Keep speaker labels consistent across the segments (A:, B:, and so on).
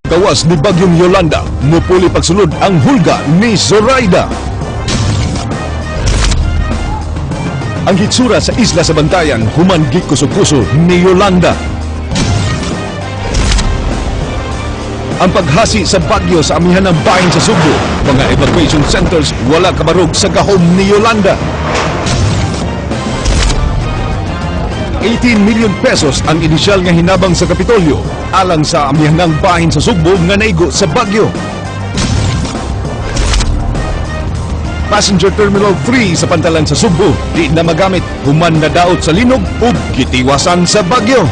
A: Gawas ni Bagyong Yolanda, mupuli pagsulod ang hulga ni Zoraida. Ang hitsura sa isla sa Bantayan, human gikusog-kusog ni Yolanda. Ang paghasi sa bagyo sa amihan ng bahin sa Sugbo, mga evacuation centers wala kabarog sa gahom ni Yolanda. 18 million pesos ang inisyal nga hinabang sa Kapitolyo alang sa amihan ng bahin sa Sugbo nga naigo sa bagyo. Passenger Terminal 3 sa Pantalan sa Sugbo di na magamit, human na daot sa linog ug gitiwasan sa bagyo.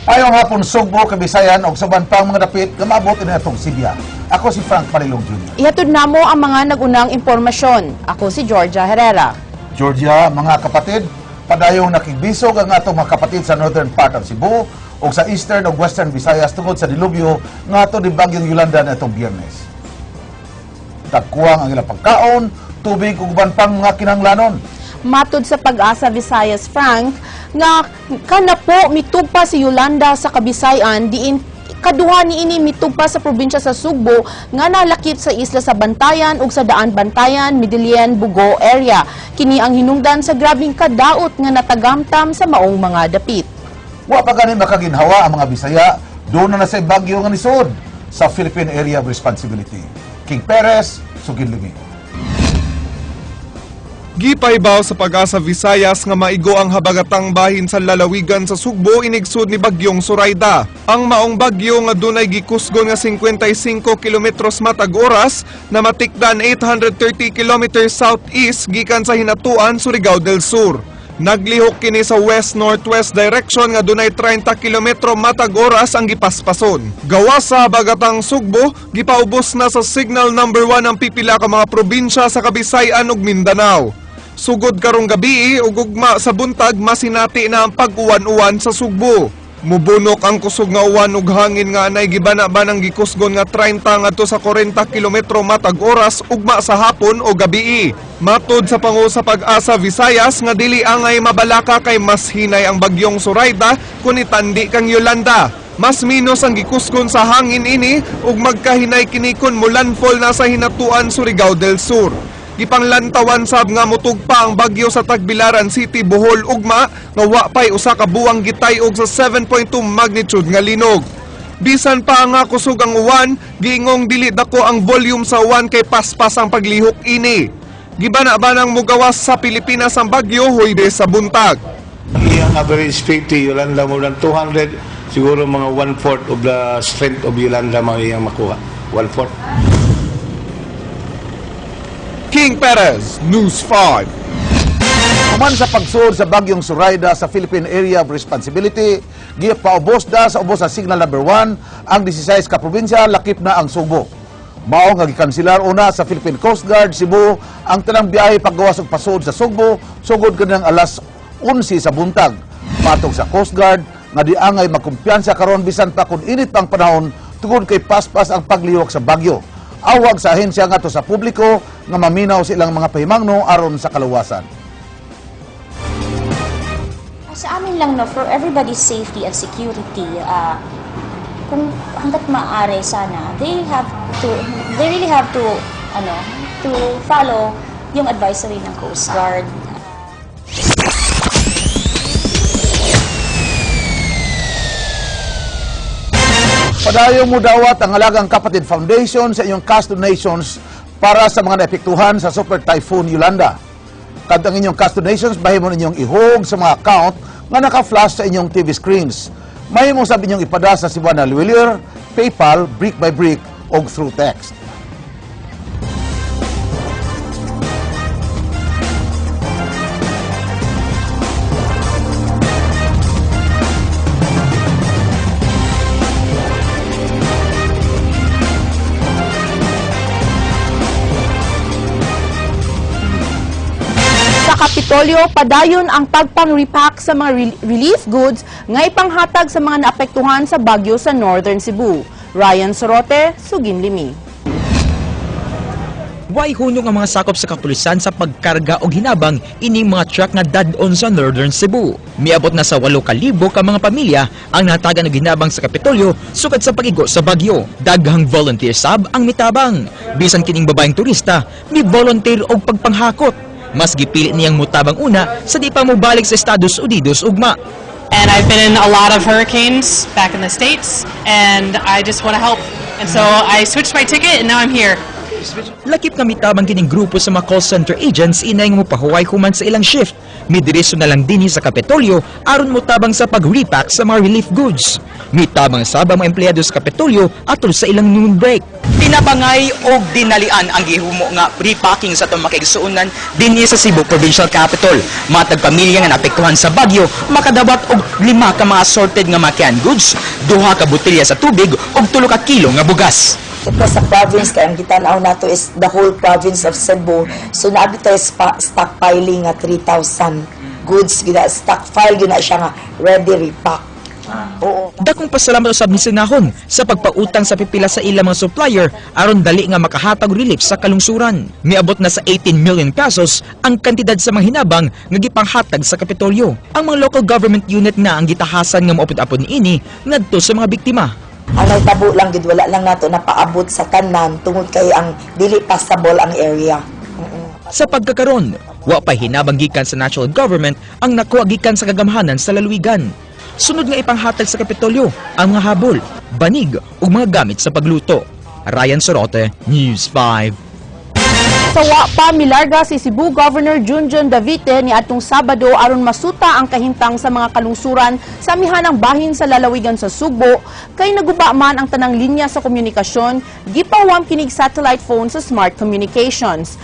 B: Ayong hapon Sugbo, Kabisayan og saban pang mga dapit nga maabot ini atong Sibya. Ako si Frank Parilong Jr.
C: Ihatod namo ang mga nagunang impormasyon. Ako si Georgia Herrera.
B: Georgia, mga kapatid, padayong nakigbisog ang atong mga kapatid sa northern part of Cebu o sa eastern o western Visayas tungod sa dilubyo nga ato ni Bagyong Yolanda na itong Biyernes. Tagkuwang ang ilang pagkaon, tubig ug uban pang mga kinahanglanon.
C: Matod sa Pag-asa Visayas, Frank, nga kana po mitugpa si Yolanda sa Kabisayan diin kaduha niini mitugpa sa probinsya sa Sugbo nga nalakip sa isla sa Bantayan ug sa daan Bantayan, Midilian, Bugo area. Kini ang hinungdan sa grabing kadaot nga natagamtam sa maong mga dapit.
B: Wa pa gani makaginhawa ang mga Bisaya, doon na sa bagyo nga nisod sa Philippine Area of Responsibility. King Perez, Suginlimi.
D: Gipaybaw sa Pag-asa Visayas nga maigo ang habagatang bahin sa lalawigan sa Sugbo inigsud ni Bagyong Zoraida. Ang maong bagyo nga dunay gikusgon nga 55 kilometros matag oras na matikdan 830 kilometers southeast gikan sa hinatuan Surigao del Sur. Naglihok kini sa west-northwest direction nga dunay 30 kilometro matag oras ang gipaspason. Gawas sa habagatang Sugbo, gipaubos na sa signal number 1 ang pipila ka mga probinsya sa Kabisayan ug Mindanao. Sugod karong gabi ug ugma sa buntag masinati na ang pag-uwan-uwan sa Sugbo. Mubunok ang kusog nga uwan ug hangin nga anay gibana-banang gikusgon nga 30 ngadto sa 40 kilometro matag oras ugma sa hapon o gabi. Matod sa pangu sa Pag-asa Visayas nga dili angay mabalaka kay mas hinay ang Bagyong Zoraida kun itandi kang Yolanda. Mas minus ang gikusgon sa hangin ini ug magkahinay kinikon mulanfol na sa hinatuan Surigao del Sur. Gipanglantawan sab nga mutugpa ang bagyo sa Tagbilaran City, Bohol ugma nga wa pay usa ka buwang gitay-og sa 7.2 magnitude nga linog. Bisan pa nga kusog ang uwan, giingong dili dako ang volume sa uwan kay paspas ang paglihok ini. Gibana-banang mugawas sa Pilipinas ang bagyo Huwebes sa buntag.
E: Iyang average speed to Yolanda more than 200, siguro mga 1/4 of the strength of Yolanda mga iyang makuha. 1/4.
D: King Perez, News 5.
B: Human sa pagsud sa Bagyong Zoraida sa Philippine Area of Responsibility, gipaubos da sa ubos sa signal number 1 ang 16 ka probinsya, lakip na ang Sugbo. Mao nga gikanselar una sa Philippine Coast Guard Cebu ang tanang biyahe paggawas og pasud sa Sugbo sugod kanang alas 11 sa buntag. Matog sa Coast Guard nga di angay magkumpiyansa karon bisan pa kun init pang panahon tungod kay paspas ang paglihok sa bagyo. Awag sa ahensya ngadto sa publiko nga maminaw silang mga pahimangno aron sa kaluwasan.
F: Sa amin lang, no, for everybody's safety and security, kung hanggat maaari sana, they really have to follow yung advisory ng Coast Guard.
B: Padayong mo dawat ang Halagang Kapatid Foundation sa inyong cash donations para sa mga naepektuhan sa Super Typhoon Yolanda. Kad ang inyong cash donations, bahimon inyong ihog sa mga account nga naka-flash sa inyong TV screens. Mahimo sabi inyong ipada sa Cebuana Luwilier, PayPal, brick by brick o through text.
C: Kapitolyo, padayon ang pagpang-repack sa mga relief goods nga ipanghatag sa mga naapektuhan sa bagyo sa Northern Cebu. Ryan Sorote, Suginlimi.
G: Way hunong ang mga sakop sa kapulisan sa pagkarga og hinabang ining mga truck nga dadon sa Northern Cebu. Miabot na sa 8,000 ka mga pamilya ang natagan og hinabang sa Kapitolyo sukad sa pagigo sa bagyo. Daghang volunteer sab ang mitabang. Bisan kining babaeng turista, mi volunteer og pagpanghakot. Mas gipili niyang mutabang una sa di pa mobalik sa Estados Unidos ugma.
H: And I've been in a lot of hurricanes back in the States, and I just want to help. And so I switched my ticket, and now I'm here.
G: Lakip nga mitabang kining grupo sa mga call center agents inay nga mopahuway human sa ilang shift. Midireso na lang dinhi sa Kapitolyo aron motabang sa pag-repack sa mga relief goods. Mitabang sab ang mga empleyado sa Kapitolyo atol sa ilang noon break. Pinabangay og dinalian ang gihumo nga repacking sa itong makigsuunan dinhi sa Cebu Provincial Capital. Matag pamilya nga naapektuhan sa bagyo, makadabat og 5 ka mga assorted nga mga canned goods, 2 ka botelya sa tubig ug 3 ka kilo nga bugas.
I: Ito sa province, kaya ang gitanaw nato is the whole province of Cebu. So nabi tayo stockpiling nga 3,000 goods. Stockpile yun na siya nga ready repack. Oo.
G: Dakong pasalamat usab ni Sinahon sa pagpautang sa pipila sa ilang mga supplier aron dali nga makahatag relief sa kalungsuran. Miabot na sa 18 million pesos ang kantidad sa mga hinabang nga gipanghatag sa Kapitolyo. Ang mga local government unit na ang gitahasan nga maupod-apod niini ngadto sa mga biktima.
I: Ang nagtabo lang gid wala lang nato napaabot sa tanan tungod kay ang dili passable ang area.
G: Sa pagkakaron, wa pa hinabang gikan sa national government ang nakuha gikan sa kagamhanan sa lalawigan. Sunod nga ipanghatag sa Kapitolyo ang mga habol, banig ug mga gamit sa pagluto. Ryan Sorote, News 5.
C: Sa wa pa milarga si Cebu Governor Junjun Davite ni atong Sabado aron masuta ang kahintang sa mga kalungsuran sa amihanang bahin sa lalawigan sa Sugbo kay naguba man ang tanang linya sa komunikasyon gipawam kinig satellite phone sa Smart Communications.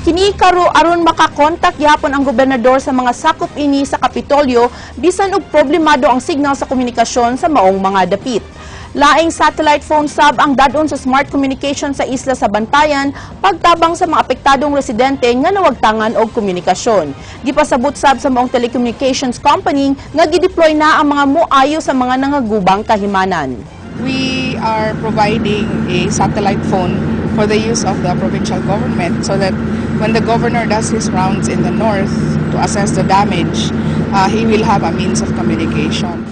C: Kini karo aron makakontak gyapon ang gobernador sa mga sakop ini sa Kapitolyo bisan og problemado ang signal sa komunikasyon sa maong mga dapit. Laing satellite phone sub ang dadon sa Smart Communication sa isla sa Bantayan pagtabang sa mga apektadong residente nga nawagtangan og komunikasyon. Gipasabot sab sa maong telecommunications company nga gideploy na ang mga muayo sa mga nangagubang kahimanan.
J: We are providing a satellite phone for the use of the provincial government so that when the governor does his rounds in the north to assess the damage, he will have a means of communication.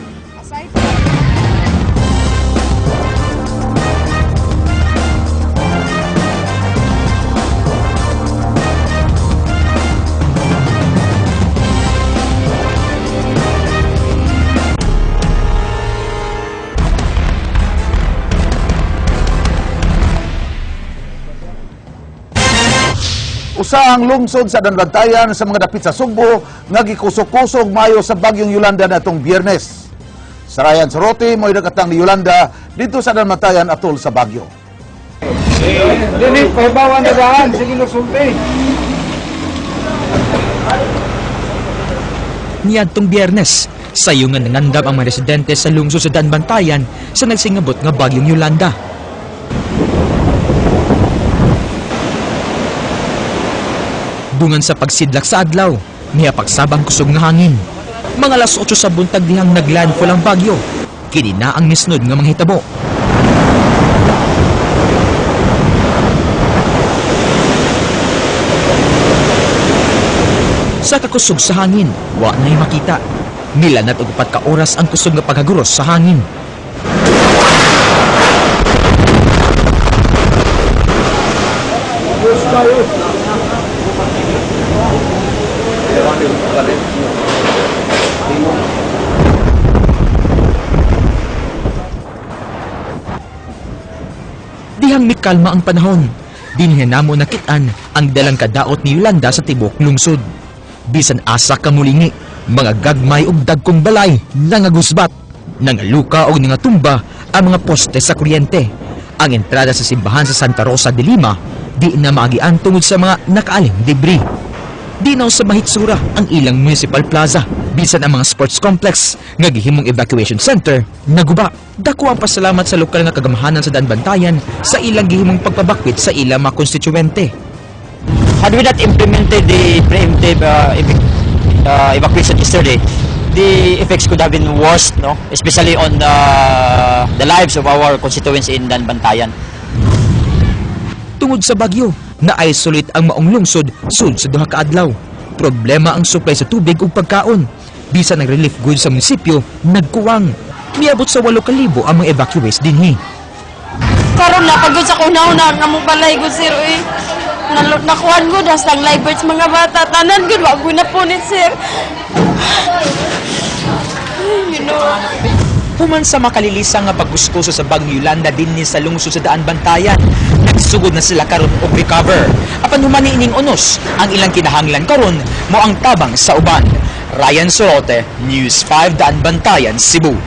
B: Usa ang lungsod sa Danbantayan sa mga dapit sa Sugbo nga gikusog-kusog mayo sa bagyong Yolanda natong Biyernes. Sa Ryan Sorote, mo'y dagatang ni Yolanda dito sa Danbantayan atol sa bagyo.
K: Dinis, pahibawan na daan, sige lusulti.
G: Niadtong Biyernes, sayo nga nangandam ang mga residente sa lungsod sa Danbantayan sa nagsingabot nga bagyong Yolanda. Dungan sa pagsidlak sa adlaw, niya pagsabang kusog nga hangin. Mga alas 8 sa buntag dihang naglandfall ang bagyo. Kini na ang misnod nga mga hitabo. Sa kakusog sa hangin, wa na'y makita. Milanat og 4 ka oras ang kusog nga paghaguros sa hangin. Dihang mikalma ang panahon, dinhi namo nakitaan ang dalang kadaot ni Yolanda sa tibok lungsod. Bisan asa ka mulingi, mga gagmay og dagkong balay nangagusbat, nangaluka og nangatumba ang mga poste sa kuryente. Ang entrada sa simbahan sa Santa Rosa de Lima di na maagian tungod sa mga nakaaling debris. Dinaw sa mahitsura ang ilang municipal plaza, bisan ang mga sports complex nga gihimong evacuation center naguba. Dako ang pasalamat sa lokal nga kagamahanan sa Danbantayan sa ilang gihimong pagpabakwit sa ilang mga konstituente.
L: Had we not implemented the preemptive evacuation yesterday, the effects could have been worse, no? Especially on the lives of our constituents in Danbantayan.
G: Tungod sa bagyo, na-isolate ang maong lungsod sud sa duha ka adlaw. Problema ang supply sa tubig ug pagkaon. Bisan ang relief goods sa munisipyo nagkuwang. Miabot sa 8,000 ang mga evacuees dinhi.
M: Karon na pagod sa kunaw-na nga mo balay gud sir oy. Nakuhan ko das lang live birds mga bata tanan gud wa ko na punit sir. You know.
G: Human sa makalilisang nga paggustoso sa Bagyo Yolanda dinhi sa lungsod sa Daan Bantayan, nagsugod na sila karon og recover. Apan human niining unos, ang ilang kinahanglan karon mo ang tabang sa uban. Ryan Sorote, News 5 Daan Bantayan, Cebu.